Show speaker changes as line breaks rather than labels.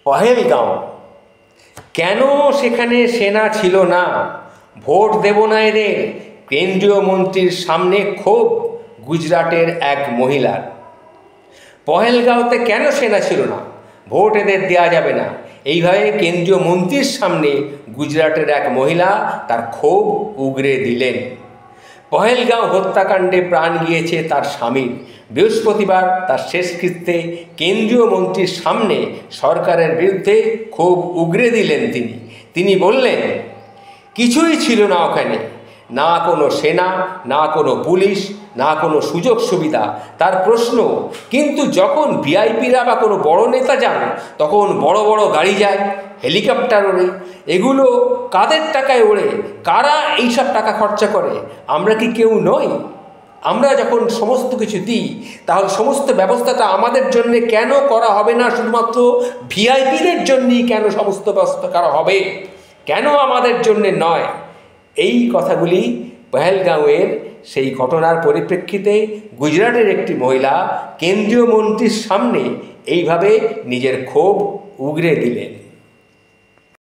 পহেলগাঁও, কেন সেখানে সেনা ছিল না? ভোট দেব না এদের, কেন্দ্রীয় মন্ত্রীর সামনে ক্ষোভ গুজরাটের এক মহিলার। পহেলগাঁওতে কেন সেনা ছিল না? ভোট এদের দেওয়া যাবে না, এইভাবে কেন্দ্রীয় মন্ত্রীর সামনে গুজরাটের এক মহিলা তার ক্ষোভ উগরে দিলেন। পহেলগাঁও হত্যাকাণ্ডে প্রাণ গিয়েছে তার স্বামীর। বৃহস্পতিবার তার শেষকৃত্যে কেন্দ্রীয় মন্ত্রীর সামনে সরকারের বিরুদ্ধে ক্ষোভ উগরে দিলেন তিনি বললেন, কিছুই ছিল না ওখানে, না কোনো সেনা, না কোনো পুলিশ, না কোনো সুযোগ সুবিধা। তার প্রশ্ন, কিন্তু যখন ভিআইপিরা বা কোনো বড় নেতা যান তখন বড় বড় গাড়ি যায়, হেলিকপ্টার ওড়ে, এগুলো কাদের টাকায় ওড়ে? কারা এইসব টাকা খরচা করে? আমরা কি কেউ নই? আমরা যখন সমস্ত কিছু দিই, তাহলে সমস্ত ব্যবস্থাটা আমাদের জন্যে কেন করা হবে না? শুধুমাত্র ভিআইপিদের জন্যই কেন সমস্ত ব্যবস্থা করা হবে? কেন আমাদের জন্যে নয়? এই কথাগুলি পহেলগাঁওয়ের সেই ঘটনার পরিপ্রেক্ষিতে গুজরাটের একটি মহিলা কেন্দ্রীয় মন্ত্রীর সামনে এইভাবে নিজের ক্ষোভ উগরে দিলেন।